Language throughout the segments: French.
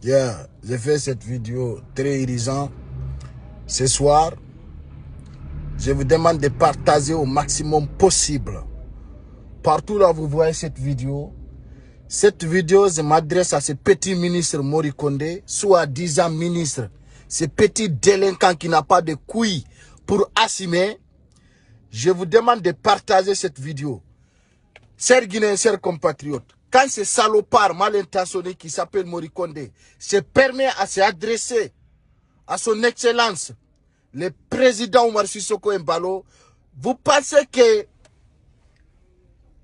Yeah, j'ai fait cette vidéo très irisante. Ce soir, je vous demande de partager au maximum possible. Partout là vous voyez cette vidéo, je m'adresse à ce petit ministre Mori Kondé, soi-disant ministre, ce petit délinquant qui n'a pas de couilles pour assumer. Je vous demande de partager cette vidéo. Chers Guinéens, chers compatriotes, quand ce salopard mal intentionné qui s'appelle Mori Kondé se permet à s'adresser à son excellence, le président Oumar Sissoko Embalo, vous pensez que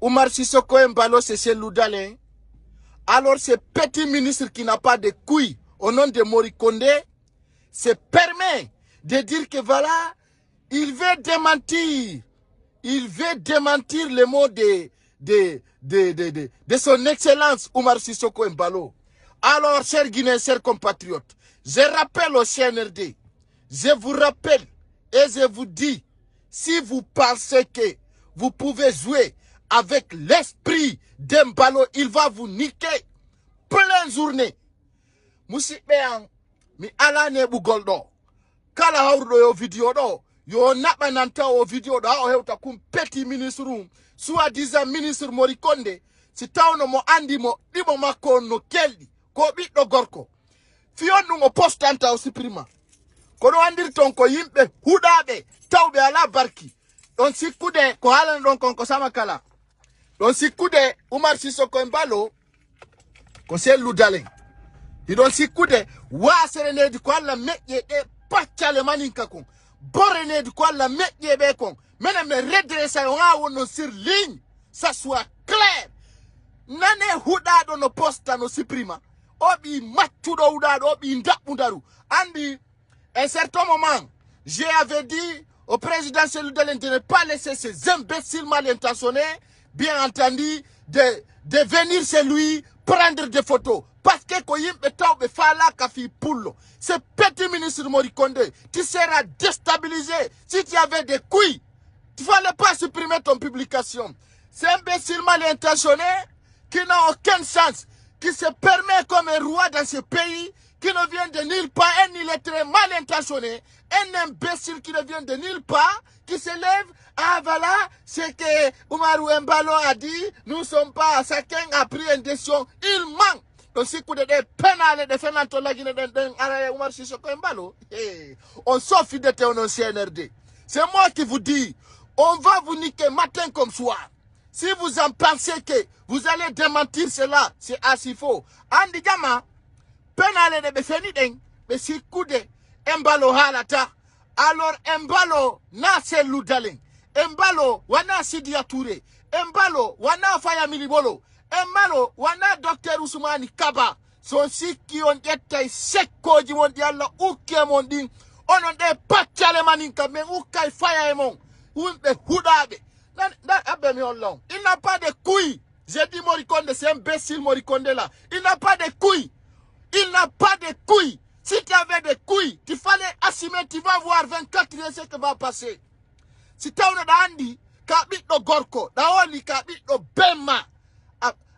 Oumar Sissoko Embalo c'est chez Loudalin? Alors ce petit ministre qui n'a pas de couilles au nom de Mori Kondé se permet de dire que voilà, il veut démentir le mot de son excellence Oumar Sissoko Embalo. Alors, chers Guinéens, chers compatriotes, je rappelle au CNRD, je vous rappelle et je vous dis, si vous pensez que vous pouvez jouer avec l'esprit d'Embalo, il va vous niquer plein journée. Moussi Béang, mi alane bugoldo. Kala haurdo yo video do. Yo nabananta o video do. Hao heuta kum petit ministre room. Soi-disant ministre Mori Kondé. Si tawno mo andi mo. Dimo mako no keldi. Ko bitdo gorko. Fionu mo postanta o siprima. Kono andir tonko yimbe hudabe. Tawbe ala barki. Don sikude ko halan don konko sama kala. Don sikude Oumar Sissoko Embalo. Ko se Loudalin. Don sikude wa serene di ko alla meje de pachale maninka kon. Borene di ko alla meje be kon. Mena me redressa yo wono sur ligne. Ça soit clair. Nane hudado no posta no siprima. Obi matudo hudado obi ndapundaru. Andi un certain moment, j'avais dit au président Loudalin de ne pas laisser ces imbéciles mal intentionnés, bien entendu, de venir chez lui prendre des photos. Parce que ce petit ministre Mori Kondé, tu seras déstabilisé. Si tu avais des couilles, tu ne fallait pas supprimer ton publication. C'est imbécile mal intentionné qui n'a aucun sens, qui se permet comme un roi dans ce pays, qui ne vient de nulle part, un illettré mal intentionné, un imbécile qui ne vient de nulle part, qui se lève, ah voilà, c'est que Oumar Embalo a dit, nous ne sommes pas, chacun a pris une décision, il manque. Donc si vous avez pénal de faire la Guinée de Oumar Sissoko Embalo, on s'offre fidélité au CNRD. C'est moi qui vous dis, on va vous niquer matin comme soir. Si vous en pensez que vous allez démentir cela, c'est assez faux. Andi Gama, pénal de Befeniden, mais si Koude, Embalo halata, alors Embalo na se Loudalin, Embalo wana Sidia Touré, Embalo wana Faya Milibolo, Embalo wana Dr. Ousmane Kaba, son si qui ont été sekoji mondial uke monding, on de pachale maninka men ukai Faya emon, unbe hudabe. Il n'a pas de couilles. J'ai dit Mori Kondé, c'est imbécile Mori Kondé là. Il n'a pas de couilles. Il n'a pas de couilles. Si tu avais des couilles, tu fallait assumer, tu vas voir 24 heures ce qui va passer. Si tu as un andi, kabit no gorko, daoli kabit no bema.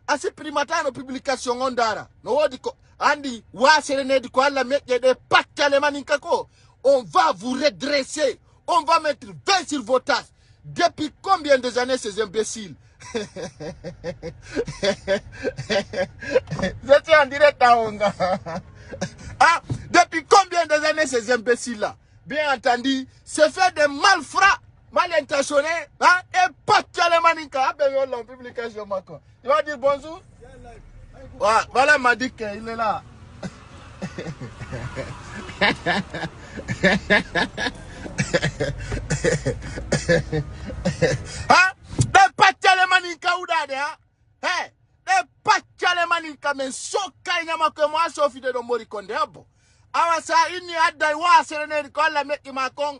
Asi primata no publication ondara. No wodi ko andi wa serene di ko alla metye de patale maninkako. On va vous redresser. On va mettre 20 sur vos tasses. Depuis combien de années ces imbéciles? J'étais en direct à Onga. Ah, depuis combien de années ces imbéciles-là? Bien entendu, c'est fait des malfrats, mal intentionnés, hein, et pas de maninka. Ah, publication, Macron. Tu vas dire bonjour? Voilà, m'a dit qu'il est là. Hein? De pachale maninka oudade, hein? Hey, de pachale maninka men soka inyama ke moi sofi de Mori Kondé, bon. Awa sa ini adai wa serene ko la meki makong.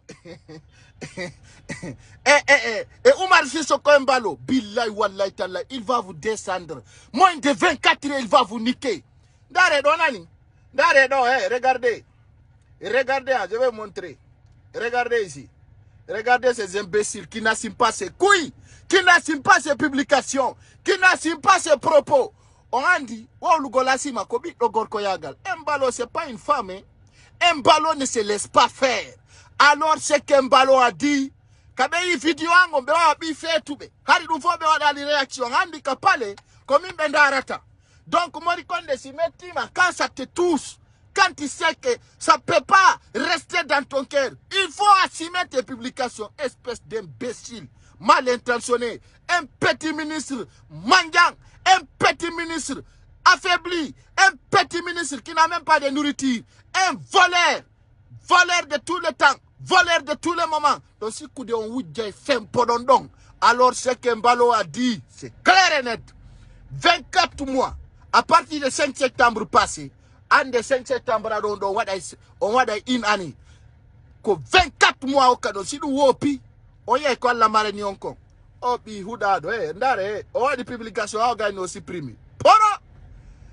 Oumar Sissoko Embalo, billahi wallahi ta'ala, il va vous descendre. Moins de 24 heures, il va vous niquer. Dare donani. Dare do, regardez. Regardez, je vais montrer. Regardez ici. Regardez ces imbéciles qui n'assument pas ses couilles, qui n'assument pas ses publications, qui n'assument pas ses propos. On a dit, oh, Lugolassi ma kobi, Logorko Yagal. Mbalo, c'est pas une femme, hein. Mbalo ne se laisse pas faire. Alors, c'est qu'Mbalo a dit, Kabe vidéo on bewa bi fait tout be. Hari nous faut bewa dans les réactions. Andi kapale, comme une bendarata. Donc, Morikonde, si metima, quand ça te touche, quand tu sais que ça peut pas rester dans ton cœur, il faut assumer tes publications. Espèce d'imbécile, mal intentionné, un petit ministre mendiant, un petit ministre affaibli, un petit ministre qui n'a même pas de nourriture, un voleur, voleur de tout le temps, voleur de tous les moments. Donc si coup de on oudjay fait podondong, alors ce qu'Mbalo a dit, c'est clair et net. 24 mois, à partir du 5 septembre passé, en de 5 septembre, on va in année. Ko 24 mois au cadeau, si nous wopi, on y a quoi la marine encore. Opi, Houdado, ndare, on a des publications, on gagne aussi primé. Poro,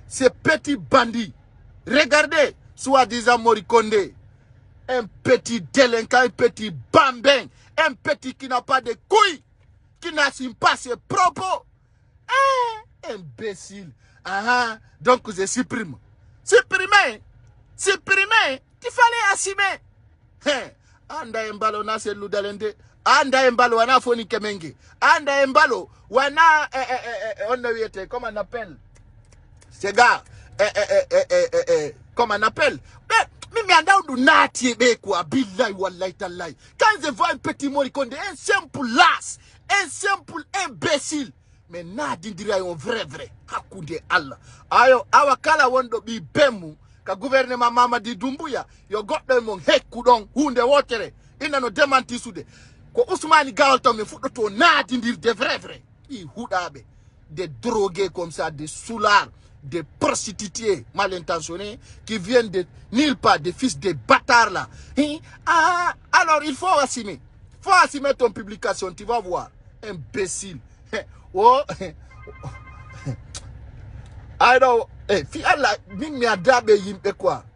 ces petits bandits, regardez, soi-disant Morikonde, un petit délinquant, un petit bambin, un petit qui n'a pas de couilles, qui n'assume pas ses propos. Imbécile. Donc je supprime. Supprimer, il fallait assumer. Anda Mbalo na se ludalende. Anda Mbalo wana foni kemenge. Anda Mbalo wana on a comment on appelle ces gars comment on appelle mais anda du nati be quoi billahi wallahi tallahi. Quand je vois un petit Morikonde, un simple las, un simple imbécile, mais nadindira yon vrai hakunde Allah ayo awakala wondo bi bemu ka gouvernement Mamadi Doumbouya yo goddo mon hekkudon hunde wotere ina no démenti sude ko Ousmane Gawal to me fuddo to nadindir de vrai i hudabe des drogués comme ça, des soulards, des prostituées mal intentionnées qui viennent de nulle part, des fils de bâtards là. Alors il faut assumer ton publication, tu vas voir, imbécile. Oh, alors,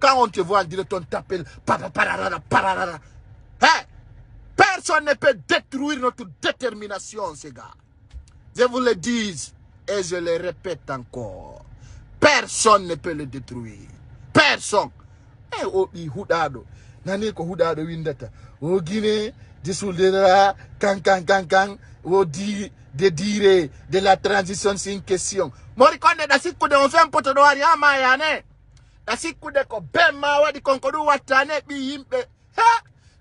quand on te voit en direct, on t'appelle pararara. Personne ne peut détruire notre détermination, ces gars. Je vous le dis et je le répète encore. Personne ne peut le détruire. Personne. Oh, Houdado. Nani ko Houdado windata. Oh, Guinée, dissoudera, kan. Oh, de dire de la transition, c'est une question. Morikonde da siku de on fait un poto do ari ama yane. Da siku de ko bema wadi konkodu watane bi yimbe.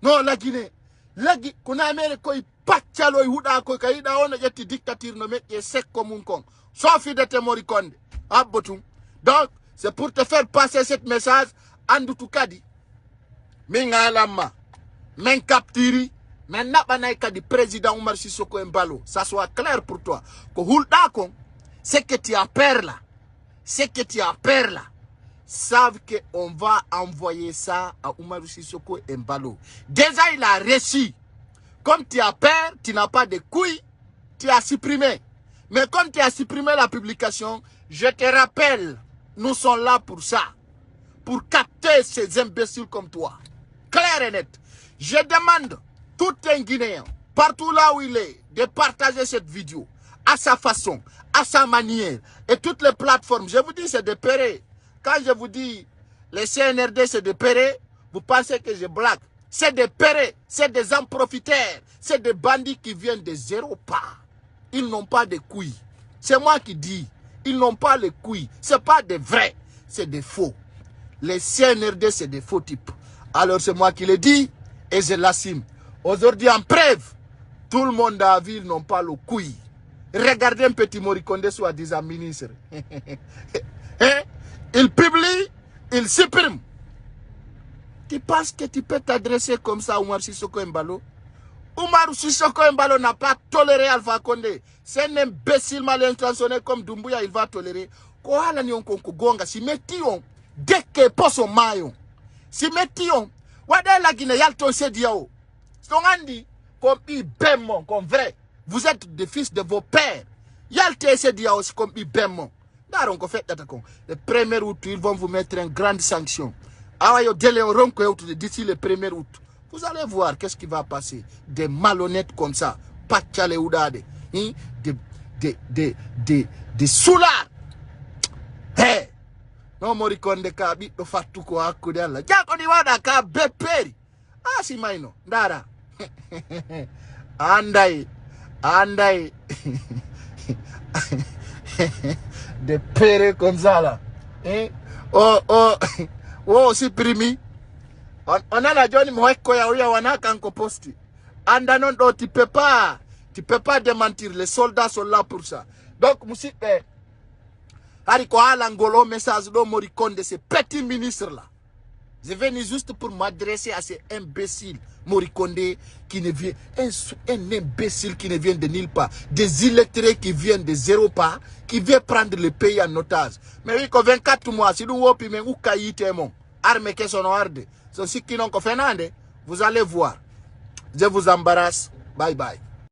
No la Guinée. Lagi kuna amere ko ipachalo huda ko kaida ona yetti dictature no mette sekko mun kon. Sauf de te Morikonde. Abotum. Donc, c'est pour te faire passer ce message andu tukadi. Minga lama. Men captiri. Maintenant, du président Oumar Sissoko Embalo, ça soit clair pour toi. Ce que tu as peur là, savent qu'on va envoyer ça à Oumar Sissoko Embalo. Déjà, il a reçu. Comme tu as peur, tu n'as pas de couilles, tu as supprimé. Mais comme tu as supprimé la publication, je te rappelle, nous sommes là pour ça. Pour capter ces imbéciles comme toi. Clair et net. Je demande tout un Guinéen, partout là où il est, de partager cette vidéo à sa façon, à sa manière, et toutes les plateformes. Je vous dis, c'est de péré. Quand je vous dis, les CNRD, c'est de péré, vous pensez que je blague. C'est de péré, c'est des en profiteurs, c'est des bandits qui viennent de zéro part. Ils n'ont pas de couilles. C'est moi qui dis, ils n'ont pas les couilles. Ce n'est pas des vrais, c'est des faux. Les CNRD, c'est des faux types. Alors c'est moi qui le dis, et je l'assume. Aujourd'hui, en preuve, tout le monde dans la ville n'ont pas le couille. Regardez un petit Morikonde, soi-disant ministre. Il publie, il supprime. Tu penses que tu peux t'adresser comme ça à Oumar Sissoko Embalo? Oumar Sissoko Embalo n'a pas toléré Alpha Condé. C'est un imbécile mal intentionné comme Doumbouya, il va tolérer. Kohala ni onkonko gonga, si metion, dès que poso mayon. Si metion, wade la Guinée, yal ton se diao. Stongandi, comme Ibemon, comme vrai. Vous êtes des fils de vos pères. Yalte se diao, comme Ibemon. Daron ko fait d'attaquant. Le 1er août, ils vont vous mettre une grande sanction. Awayo délai d'ici le 1er août. Vous allez voir qu'est-ce qui va passer. Des malhonnêtes comme ça. Pas de oudade. Des soulards. no Morikonde ka ɓiɗɗo fattu ko hakkude Allah jakoni waɗa ka bepperi si mayno ndara anday de pere comme ça là oh supprimi on ala joni mo hekko ya uya wana kanko posti anda non do tu peux pas démentir, les soldats sont là pour ça. Donc musidɓe hariko hala ngolo message do Morikonde ces petits ministres là. Je viens juste pour m'adresser à ces imbéciles Morikonde qui ne vient un imbécile qui ne vient de nulle part, des illettrés qui viennent de zéro part, qui vient prendre le pays en otage. Mais oui, 24 mois, si nous wopi men ukayite mon arme que son arde, so si qui n'ont que vous allez voir. Je vous embarrasse. Bye bye.